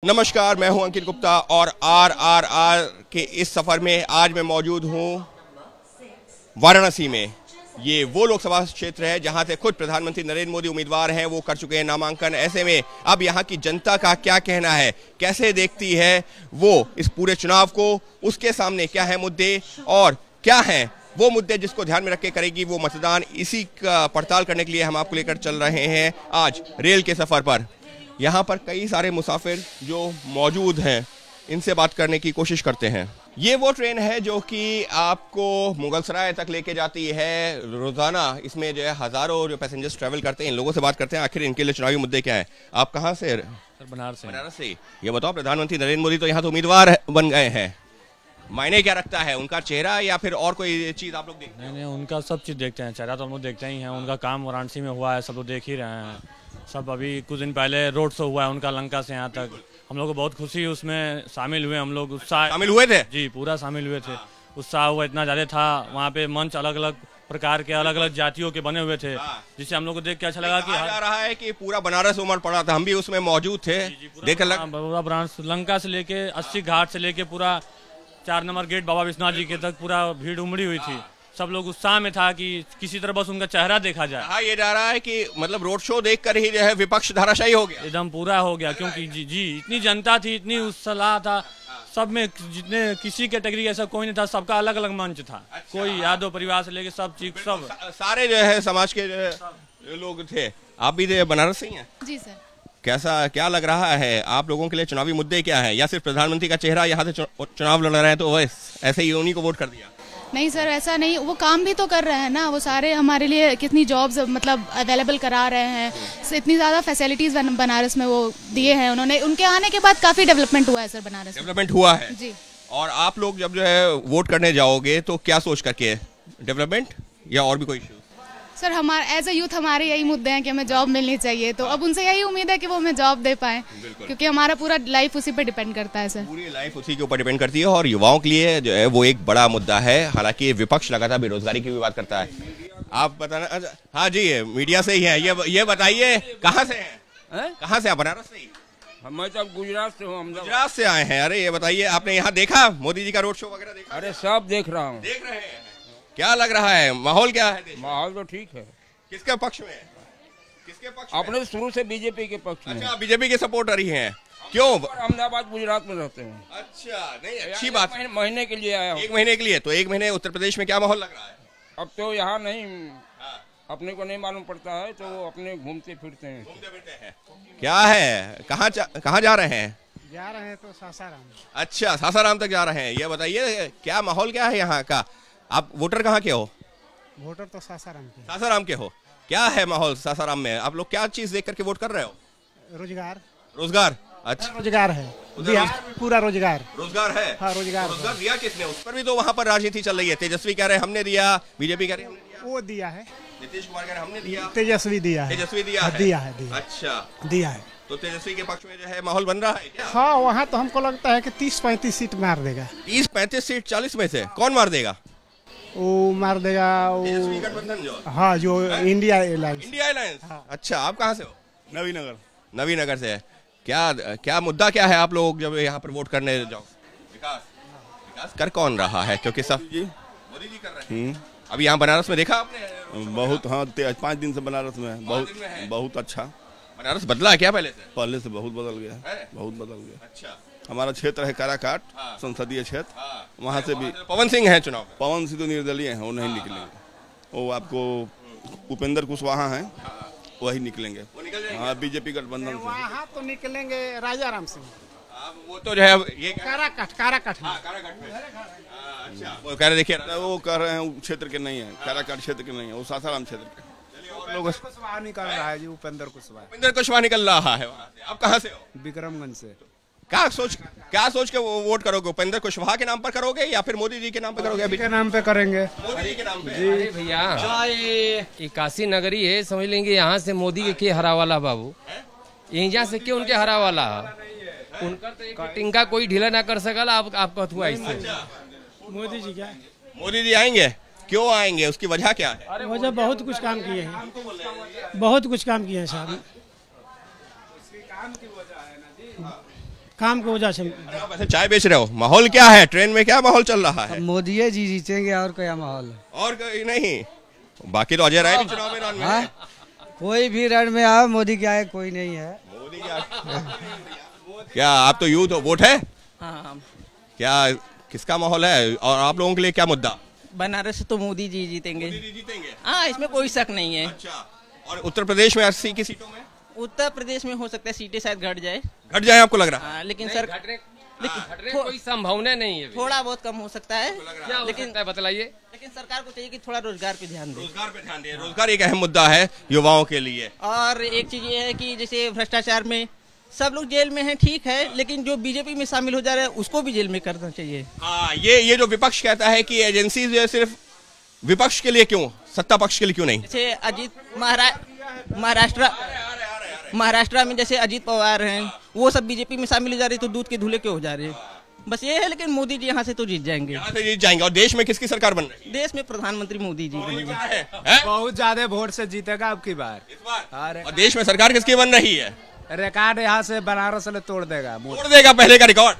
नमस्कार, मैं हूं अंकित गुप्ता और आरआरआर के इस सफर में आज मैं मौजूद हूं वाराणसी में। ये वो लोकसभा क्षेत्र है जहां से खुद प्रधानमंत्री नरेंद्र मोदी उम्मीदवार हैं, वो कर चुके हैं नामांकन। ऐसे में अब यहां की जनता का क्या कहना है, कैसे देखती है वो इस पूरे चुनाव को, उसके सामने क्या है मुद्दे और क्या हैं वो मुद्दे जिसको ध्यान में रख के करेगी वो मतदान, इसी का पड़ताल करने के लिए हम आपको लेकर चल रहे हैं आज रेल के सफर पर। यहाँ पर कई सारे मुसाफिर जो मौजूद हैं, इनसे बात करने की कोशिश करते हैं। ये वो ट्रेन है जो कि आपको मुगलसराय तक लेके जाती है रोजाना। इसमें जो है हजारों जो पैसेंजर्स ट्रैवल करते हैं। इन लोगों से बात करते हैं आखिर इनके लिए चुनावी मुद्दे क्या है। आप कहाँ से? सर बनारस से। बनारस से। ये बताओ, प्रधानमंत्री नरेंद्र मोदी तो यहाँ तो उम्मीदवार बन गए हैं, मायने क्या रखता है उनका चेहरा या फिर और कोई चीज आप लोग देखते हैं? नहीं, उनका सब चीज़ देखते हैं, चेहरा तो हम लोग देखते ही हैं। उनका काम वाराणसी में हुआ है, सब लोग देख ही रहे हैं। सब अभी कुछ दिन पहले रोड शो हुआ है उनका लंका से यहाँ तक। हम लोग को बहुत खुशी, उसमें शामिल हुए हम लोग। उत्साह शामिल हुए थे जी, पूरा शामिल हुए थे। उत्साह हुआ इतना ज़्यादा था। वहाँ पे मंच अलग अलग प्रकार के, अलग अलग जातियों के बने हुए थे, जिससे हम लोग को देख के अच्छा लगा कि जा रहा है कि पूरा बनारस उमड़ पड़ा था। हम भी उसमें मौजूद थे। देख पूरा बनारस, लंका से लेके 80 घाट से लेके पूरा 4 नंबर गेट बाबा विश्वनाथ जी के तक पूरा भीड़ उमड़ी हुई थी। सब लोग उत्साह में था कि किसी तरह बस उनका चेहरा देखा जाए। हाँ, ये जा रहा है कि मतलब रोड शो देखकर ही जो है विपक्ष धराशायी हो गया, एकदम पूरा हो गया। क्योंकि जी इतनी जनता थी, इतनी उत्साह था सब में, जितने किसी कैटेगरी ऐसा कोई नहीं था, सबका अलग अलग मंच था। कोई यादव परिवार से लेके सब चीज, सब सारे जो है समाज के जो लोग थे। आप भी बनारस से ही हैं? जी सर। कैसा क्या लग रहा है आप लोगों के लिए चुनावी मुद्दे क्या है, या सिर्फ प्रधानमंत्री का चेहरा यहाँ से चुनाव लड़ रहे हैं तो ऐसे ही उन्हीं को वोट कर दिया? नहीं सर, ऐसा नहीं, वो काम भी तो कर रहे हैं ना। वो सारे हमारे लिए कितनी जॉब्स मतलब अवेलेबल करा रहे हैं, इतनी ज़्यादा फैसिलिटीज बनारस में वो दिए हैं उन्होंने। उनके आने के बाद काफ़ी डेवलपमेंट हुआ है सर बनारस। डेवलपमेंट हुआ है जी। और आप लोग जब जो है वोट करने जाओगे तो क्या सोच करके, डेवलपमेंट या और भी कोई इश्यू? सर हमारा एज ए यूथ हमारे यही मुद्दे हैं कि हमें जॉब मिलनी चाहिए, तो अब उनसे यही उम्मीद है कि वो हमें जॉब दे पाए, क्योंकि हमारा पूरा लाइफ उसी पे डिपेंड करता है सर। पूरी लाइफ उसी के ऊपर डिपेंड करती है और युवाओं के लिए जो है वो एक बड़ा मुद्दा है। हालांकि विपक्ष लगातार बेरोजगारी की भी बात करता है। आप बताना। हाँ जी, मीडिया से ही है। ये बताइए कहाँ से हैं? कहाँ से? आप बनारस से ही? मैं तो गुजरात से हूँ। गुजरात से आए हैं। अरे ये बताइए, आपने यहाँ देखा मोदी जी का रोड शो वगैरह देखा? अरे सब देख रहा हूँ। देख रहे हैं, क्या लग रहा है, माहौल क्या है? माहौल तो ठीक है। किसके पक्ष में? किसके पक्ष में? अपने शुरू से बीजेपी के पक्ष में। अच्छा, बीजेपी के सपोर्टर ही हैं। क्यों? अहमदाबाद गुजरात में रहते हैं। अच्छा, नहीं अच्छी बात। महीने के लिए आया हूँ। 1 महीने के लिए? तो 1 महीने उत्तर प्रदेश में क्या माहौल लग रहा है? अब तो यहाँ नहीं, अपने को नहीं मालूम पड़ता है, तो अपने घूमते फिरते हैं। क्या है, कहाँ जा रहे हैं? जा रहे हैं तो सासाराम। अच्छा, सासाराम तक जा रहे हैं। ये बताइए क्या माहौल क्या है यहाँ का? आप वोटर कहाँ के हो? वोटर तो सासाराम के। सासाराम के हो। क्या है माहौल सासाराम में? आप लोग क्या चीज देख करके वोट कर रहे हो? रोजगार। रोजगार? अच्छा, रोजगार है बिहार में, पूरा रोजगार। रोजगार है? हाँ, रोजगार दिया किसने? उस पर भी तो वहाँ पर राजनीति चल रही है। तेजस्वी कह रहे हैं हमने दिया, बीजेपी कह रहे हैं हमने दिया। वो दिया है, नीतीश कुमार कह रहे हैं हमने दिया, तेजस्वी दिया है। तेजस्वी दिया है? दिया है। अच्छा, दिया है। तो तेजस्वी के पक्ष में जो है माहौल बन रहा है क्या? हाँ, वहाँ तो हमको लगता है कि 30-35 सीट मार देगा। 30-35 सीट 40 में से कौन मार देगा? वो मार देगा तेजस्वी गठबंधन जो। हाँ, जो इंडिया एलायंस। India Allianz. हाँ। अच्छा, आप कहाँ से हो? नवीनगर। नवीनगर से है। क्या मुद्दा क्या है आप लोग जब यहाँ पर वोट करने जाओ? विकास कर कौन रहा है? क्योंकि सब मोदी जी कर रहे हैं। अभी यहाँ बनारस में देखा आपने? बहुत, हाँ 5 दिन से बनारस में है। बहुत अच्छा। बनारस बदला है क्या पहले से? पहले से बहुत बदल गया है, बहुत बदल गया। अच्छा, हमारा क्षेत्र है काराकाट, संसदीय क्षेत्र। वहाँ से भी पवन सिंह है चुनाव में। पवन सिंह तो निर्दलीय हैं, वो नहीं निकलेंगे। वो आपको उपेंद्र कुशवाहा हैं, वही निकलेंगे। हाँ, बीजेपी गठबंधन से। वहाँ तो निकलेंगे राजा राम सिंह। वो तो जो है ये काराकाट में। अच्छा, वो कह रहे देखिए, वो कह रहे हैं क्षेत्र के नहीं है, काराकाट क्षेत्र के नहीं है, वो सासाराम क्षेत्र के। कुशवाहा निकल रहा है जी, उपेंद्र कुशवाहा। उपेंद्र कुशवाहा निकल रहा है वहाँ से। आप कहाँ से हो? विक्रमगंज से। क्या सोच के वो वोट करोगे? उपेंद्र कुशवाहा के नाम पर करोगे या फिर मोदी जी के नाम पर करोगे? अभी के नाम पे करेंगे। मोदी जी के नाम पे। अरे भैया, ये काशी नगरी है, समझ लेंगे यहाँ से मोदी के हरा वाला बाबू, यहाँ से क्यों उनके हरा वाला? उनका तो एक टिंका कोई ढीला ना कर सकल। आप कहतुआ इससे मोदी जी क्या? मोदी जी आएंगे? क्यों आएंगे? उसकी वजह क्या है? वजह बहुत कुछ काम किए हैं, बहुत कुछ काम किए हैं साहब। काम की वजह से। आप ऐसे चाय बेच रहे हो, माहौल क्या है ट्रेन में, क्या माहौल चल रहा है? मोदी जी जीतेंगे और क्या माहौल है? और कोई नहीं, बाकी तो अजय राय भी चुनाव मैदान में है। कोई भी रण में आओ, मोदी क्या है, कोई नहीं है। मोदी क्या आप तो यूथ हो, वोट है? हाँ। क्या किसका माहौल है और आप लोगों के लिए क्या मुद्दा? बनारस तो मोदी जी जीतेंगे। मोदी जी जीतेंगे? हाँ, इसमें कोई शक नहीं है। अच्छा, और उत्तर प्रदेश में 80 की सीटों में? उत्तर प्रदेश में हो सकता है सीटें शायद घट जाए। घट जाए आपको लग रहा है? हाँ, लेकिन घटने कोई संभावना नहीं है, थोड़ा बहुत कम हो सकता है। क्या हो सकता है बताइए? लेकिन सरकार को चाहिए कि थोड़ा रोजगार पे ध्यान दे। रोजगार पे ध्यान दे, रोजगार एक अहम मुद्दा है युवाओं के लिए। और एक चीज ये है कि जैसे भ्रष्टाचार में सब लोग जेल में हैं, ठीक है, लेकिन जो बीजेपी में शामिल हो जा रहे हैं उसको भी जेल में करना चाहिए। हाँ, ये जो विपक्ष कहता है कि एजेंसी जो है सिर्फ विपक्ष के लिए क्यों, सत्ता पक्ष के लिए क्यों नहीं? जैसे अजीत महाराष्ट्र में जैसे अजीत पवार हैं, वो सब बीजेपी में शामिल हो जा रहे, तो दूध के धुले क्यों हो जा रहे? बस ये है, लेकिन मोदी जी यहाँ से तो जीत जाएंगे। यहाँ से जीत जाएंगे। और देश में किसकी सरकार बन रही है? देश में प्रधानमंत्री मोदी जी बनेंगे। बहुत ज्यादा वोट से जीतेगा अब की बार। इस बार? और देश में सरकार किसकी बन रही है? रिकॉर्ड यहाँ से बनारस से तोड़ देगा पहले का रिकॉर्ड।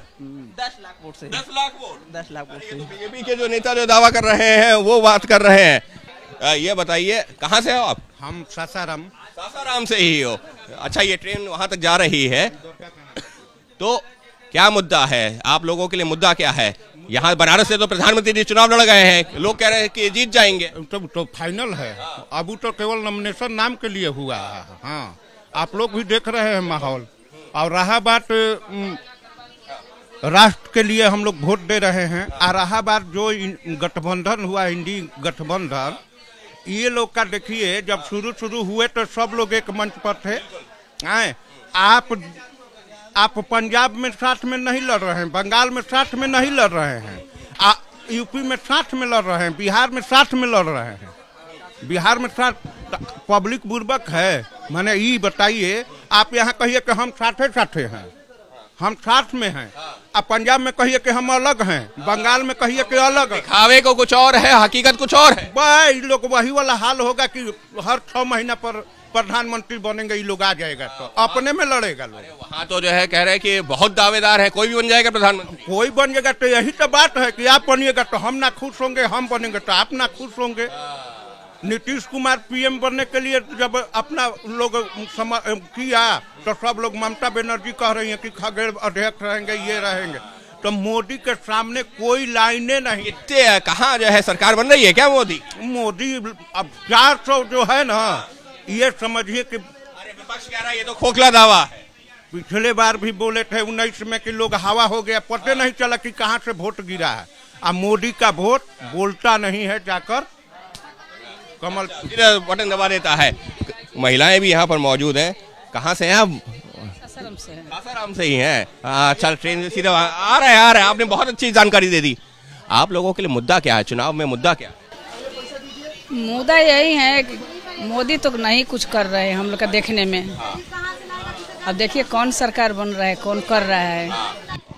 10 लाख वोट से। 10 लाख वोट। 10 लाख वोट से। बीजेपी के जो नेता जो दावा कर रहे हैं वो बात कर रहे हैं। ये बताइए कहाँ से हो आप? हम सासाराम से ही हो? अच्छा, ये ट्रेन वहां तक जा रही है, तो क्या मुद्दा है आप लोगों के लिए? मुद्दा क्या है? यहाँ बनारस से तो प्रधानमंत्री जी चुनाव लड़ गए हैं, लोग कह रहे हैं कि जीत जाएंगे। तो फाइनल है, अभी तो केवल नॉमिनेशन नाम के लिए हुआ है। हाँ, आप लोग भी देख रहे हैं माहौल। और रहा बात राष्ट्र के लिए हम लोग वोट दे रहे हैं, और रहा बात जो गठबंधन हुआ, इंडी गठबंधन, ये लोग का देखिए, जब शुरू हुए तो सब लोग एक मंच पर थे। आप पंजाब में साथ में नहीं लड़ रहे हैं, बंगाल में साथ में नहीं लड़ रहे हैं, यूपी में साथ में लड़ रहे हैं, बिहार में साथ में लड़ रहे हैं। बिहार में साथ पब्लिक बुर्बक है, मैंने ये बताइए। आप यहाँ कहिए कि हम साथे हैं, हम साथ में हैं। अब पंजाब में कहिए कि हम अलग हैं, बंगाल में कहिए कि अलग है। दिखावे को कुछ और है, हकीकत कुछ और है। भाई लोग वही वाला हाल होगा कि हर 6 महीना पर प्रधानमंत्री बनेंगे, ये लोग आ जाएगा तो अपने में लड़ेगा लोग। वहाँ तो जो है कह रहे हैं कि बहुत दावेदार है, कोई भी बन जाएगा प्रधानमंत्री। कोई बन जाएगा, तो यही तो बात है कि आप बनिएगा तो हम ना खुश होंगे, हम बनेंगे तो आप ना खुश होंगे। नीतीश कुमार पीएम बनने के लिए जब अपना लोग किया तो सब लोग ममता बनर्जी कह रही है कि खगेड़ अध्यक्ष रहेंगे, ये रहेंगे। तो मोदी के सामने कोई लाइनें नहीं। इतने कहाँ जो है सरकार बन रही है क्या मोदी? अब 400 जो है ना, ये समझिए कि विपक्ष कह रहा है ये तो खोखला दावा है। पिछले बार भी बोले थे 19 में कि लोग हवा हो गया, पता नहीं चला कि कहाँ से वोट गिरा है। अब मोदी का वोट बोलता नहीं है, जाकर कमल बटन दबा देता है। महिलाएं भी यहाँ पर मौजूद हैं। कहाँ से हैं आप? सासाराम से ही हैं। अच्छा, ट्रेन से सीधा आ रहे हैं। आपने बहुत अच्छी जानकारी दे दी। आप लोगों के लिए मुद्दा क्या है चुनाव में? मुद्दा क्या है? मुद्दा यही है कि मोदी तो नहीं कुछ कर रहे हैं हम लोग का देखने में। अब देखिए कौन सरकार बन रहा है, कौन कर रहा है।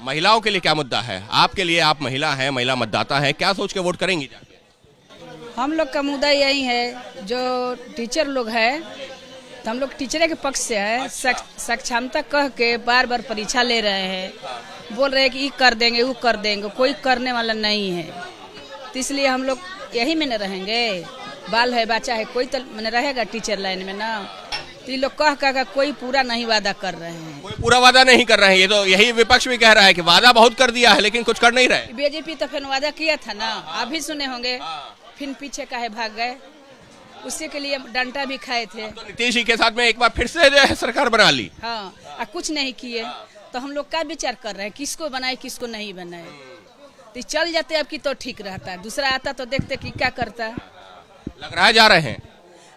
महिलाओं के लिए क्या मुद्दा है आपके लिए? आप महिला हैं, महिला मतदाता हैं, क्या सोच के वोट करेंगी? हम लोग का मुद्दा यही है, जो टीचर लोग है तो हम लोग टीचर के पक्ष से है। सक्षमता कह के बार बार परीक्षा ले रहे हैं, बोल रहे हैं कि ये कर देंगे, वो कर देंगे, कोई करने वाला नहीं है। तो इसलिए हम लोग यही में न रहेंगे। बाल है, बच्चा है, कोई तो मैंने रहेगा टीचर लाइन में ना। तो ये लोग कह कोई पूरा नहीं वादा कर रहे हैं, कोई पूरा वादा नहीं कर रहे हैं। ये तो यही विपक्ष भी कह रहा है कि वादा बहुत कर दिया है लेकिन कुछ कर नहीं रहे। बीजेपी तो फिर वादा किया था ना, आप भी सुने होंगे, फिर पीछे काहे भाग गए, उसी के लिए डंडा भी खाए थे। तो नीतीश जी के साथ में एक बार फिर से जो है सरकार बना ली। हाँ, कुछ नहीं किए तो हम लोग क्या विचार कर रहे हैं, किसको बनाए किसको नहीं बनाए। तो चल जाते अब की तो ठीक रहता, दूसरा आता तो देखते कि क्या करता। लग रहा है जा रहे हैं,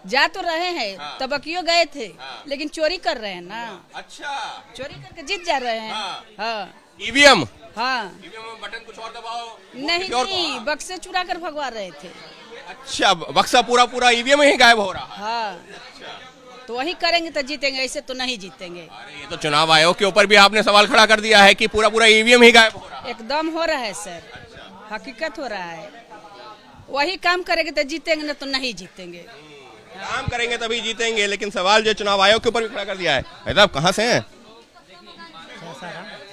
जा तो रहे हैं। तबकियो गए थे लेकिन चोरी कर रहे हैं ना। अच्छा, चोरी करके जीत जा रहे हैं। हाँ, ईवीएम। हाँ, बटन कुछ और दबाओ। नहीं, बक्से चुरा कर भगवा रहे थे। अच्छा, बक्सा पूरा ईवीएम ही गायब हो रहा। हाँ, तो वही करेंगे तो जीतेंगे, ऐसे तो नहीं जीतेंगे। अरे ये तो चुनाव आयोग के ऊपर भी आपने सवाल खड़ा कर दिया है कि पूरा ईवीएम ही गायब हो रहा। एकदम हो रहा है सर, हकीकत हो रहा है। वही काम करेंगे तो जीतेंगे, ना तो नहीं जीतेंगे। काम करेंगे तभी जीतेंगे, लेकिन सवाल जो चुनाव आयोग के ऊपर भी खड़ा कर दिया है। साहब कहाँ से हैं?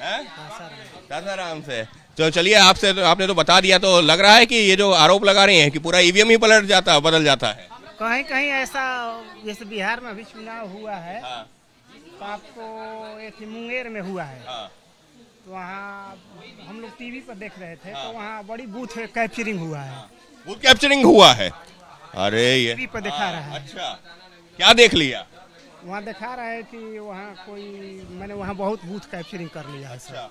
सासाराम से। तो चलिए आपसे तो आपने तो बता दिया, तो लग रहा है कि ये जो आरोप लगा रहे हैं कि पूरा ईवीएम ही बदल जाता है। कहीं कहीं ऐसा, जैसे बिहार में अभी चुनाव हुआ है, तो आपको एक मुंगेर में हुआ है, तो वहाँ हम लोग टीवी पर देख रहे थे, तो वहाँ बड़ी बूथ कैप्चरिंग हुआ है। बूथ कैप्चरिंग हुआ है? अरे ये टीवी पर दिखा रहा है। अच्छा, क्या देख लिया? वहाँ दिखा रहा है कि वहाँ कोई, मैंने वहाँ बहुत बूथ कैप्चरिंग कर लिया है। अच्छा,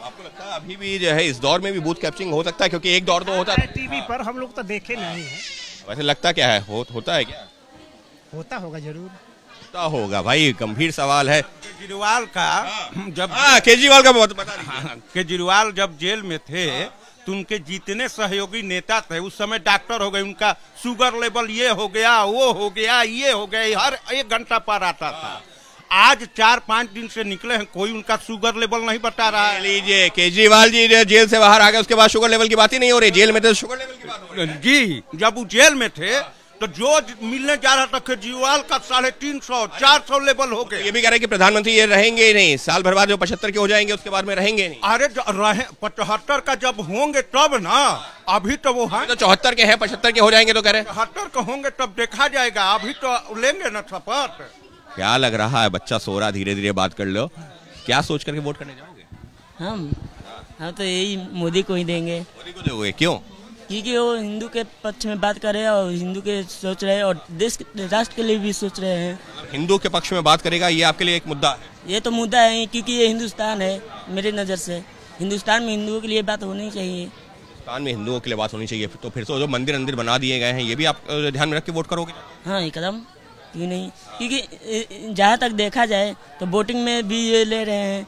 आपको लगता है अभी भी जो है इस दौर में भी बूथ कैप्चरिंग हो सकता है? क्योंकि एक दौर तो होता है टीवी पर, हम लोग तो देखे नहीं है। वैसे लगता क्या है, होता है क्या? होता होगा, जरूर होगा भाई, गंभीर सवाल है। केजरीवाल का जब केजरीवाल का बता दीजिए। केजरीवाल जब जेल में थे तो उनके जितने सहयोगी नेता थे उस समय डॉक्टर हो गए, उनका शुगर लेवल ये हो गया, वो हो गया, ये हो गया, हर 1 घंटा पर आता था। आज 4-5 दिन से निकले हैं, कोई उनका शुगर लेवल नहीं बता रहा है। लीजिए, केजरीवाल जी जेल से बाहर आ गए, उसके बाद शुगर लेवल की बात ही नहीं हो रही। जेल में तो शुगर लेवल की बात हो रही है। जी, जब वो जेल में थे तो जो मिलने जा रहा था केजरीवाल का 350-400 लेवल हो गए। ये भी कह रहे हैं कि प्रधानमंत्री ये रहेंगे ही नहीं, साल भर बाद जो 75 के हो जाएंगे उसके बाद में रहेंगे नहीं। अरे 75 का जब होंगे तब ना, अभी तो वो है तो 74 के हैं, 75 के हो जाएंगे तो कह रहे हैं 75 के होंगे तब देखा जाएगा, अभी तो लेंगे ना शपथ। क्या लग रहा है, बच्चा सो रहा, धीरे धीरे बात कर लो, क्या सोच करके वोट करने जाओगे? हम तो यही मोदी को ही देंगे। मोदी को दोगे? क्यों? क्योंकि वो हिंदू के पक्ष में बात कर रहे हैं और हिंदू के सोच रहे हैं और देश राष्ट्र के लिए भी सोच रहे हैं। हिंदू के पक्ष में बात करेगा, ये आपके लिए एक मुद्दा है? ये तो मुद्दा है, क्योंकि ये हिंदुस्तान है। मेरे नज़र से हिंदुस्तान में हिंदुओं के लिए बात होनी चाहिए। हिंदुस्तान में हिंदुओं के लिए बात होनी चाहिए, तो फिर तो जो मंदिर बना दिए गए हैं ये भी आप ध्यान में रख के वोट करोगे? हाँ, एकदम, क्यों नहीं। क्योंकि जहाँ तक देखा जाए तो वोटिंग में भी ये ले रहे हैं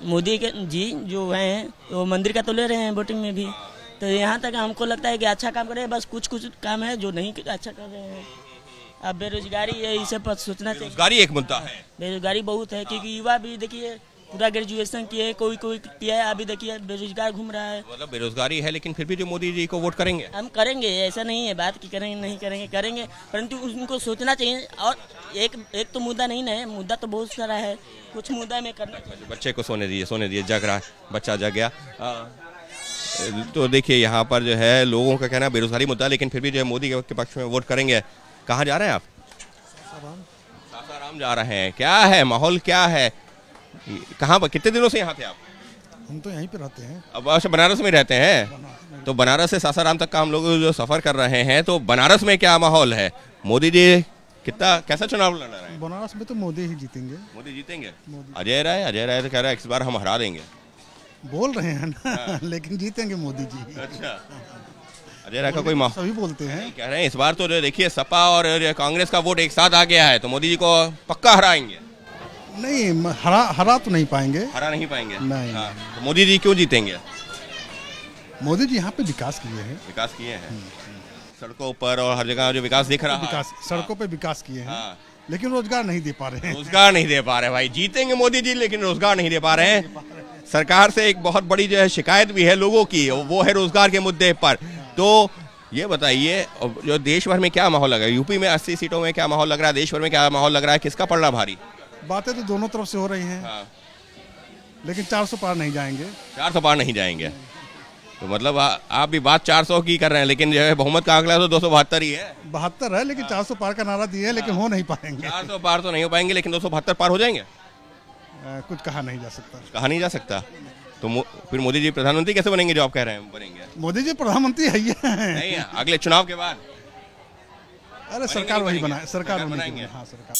मोदी के जी जो हैं, तो मंदिर का तो ले रहे हैं वोटिंग में भी। तो यहाँ तक हमको लगता है कि अच्छा काम कर रहे हैं, बस कुछ काम है जो नहीं अच्छा कर रहे हैं। अब बेरोजगारी है, इसे पर सोचना चाहिए। बेरोजगारी एक मुद्दा है। बेरोजगारी बहुत है, क्योंकि युवा भी देखिए पूरा ग्रेजुएशन किए, कोई किया है, अभी देखिए बेरोजगार घूम रहा है। मतलब बेरोजगारी है, लेकिन फिर भी जो मोदी जी को वोट करेंगे? हम करेंगे, ऐसा नहीं है बात कि करेंगे नहीं करेंगे, परंतु उनको सोचना चाहिए। और एक तो मुद्दा नहीं है, मुद्दा तो बहुत सारा है, कुछ मुद्दा में करना चाहिए। बच्चे को सोने दीजिए, जग रहा है, बच्चा जग गया। तो देखिए यहाँ पर जो है लोगों का कहना बेरोजगारी मुद्दा, लेकिन फिर भी जो है मोदी के पक्ष में वोट करेंगे। कहाँ जा रहे हैं आप? सासाराम जा रहे हैं। क्या है माहौल, क्या है, कहाँ पर, कितने दिनों से यहाँ थे आप? हम तो यहीं पे रहते हैं। अब अच्छा, बनारस में रहते हैं। तो बनारस से सासाराम तक का हम लोग जो सफर कर रहे हैं, तो बनारस में क्या माहौल है? मोदी जी कैसा चुनाव लड़ रहे हैं? बनारस में तो मोदी ही जीतेंगे। मोदी जीतेंगे? अजय राय तो कह रहा है इस बार हम हरा देंगे। बोल रहे हैं ना, लेकिन जीतेंगे मोदी जी। अच्छा, अजय राय का कोई माहौल? सभी बोलते हैं, कह रहे हैं इस बार तो देखिए सपा और कांग्रेस का वोट एक साथ आ गया है, तो मोदी जी को पक्का हराएंगे। नहीं, हरा तो नहीं पाएंगे। हरा नहीं पाएंगे? नहीं। तो मोदी जी क्यों जीतेंगे? मोदी जी यहाँ पे विकास किए हैं। सड़कों पर और हर जगह जो विकास दिख रहा है, सड़कों पे विकास किए हैं, लेकिन रोजगार नहीं दे पा रहे हैं। रोजगार नहीं दे पा रहे भाई, जीतेंगे मोदी जी लेकिन रोजगार नहीं दे पा रहे हैं। सरकार से एक बहुत बड़ी जो है शिकायत भी है लोगों की, वो है रोजगार के मुद्दे पर। तो ये बताइए, जो देश भर में क्या माहौल लग रहा है? यूपी में 80 सीटों में क्या माहौल लग रहा है? देश भर में क्या माहौल लग रहा है? किसका पड़ रहा भारी? बातें तो दोनों तरफ से हो रही हैं, लेकिन 400 पार नहीं जाएंगे। 400 पार नहीं जाएंगे, तो मतलब आप भी बात 400 की कर रहे हैं, लेकिन जो है बहुमत का आंकड़ा तो 272 ही है। 72 है, लेकिन 400 पार का नारा दिया है, लेकिन हो नहीं पाएंगे। 400 पार तो नहीं हो पाएंगे, लेकिन 272 पार हो जाएंगे? कुछ कहा नहीं जा सकता। तो फिर मोदी जी प्रधानमंत्री कैसे बनेंगे, जो आप कह रहे हैं बनेंगे? मोदी जी प्रधानमंत्री है ही नहीं, अगले चुनाव के बाद? अरे सरकार वही बनाए, सरकार बनाएंगे। हाँ, सरकार।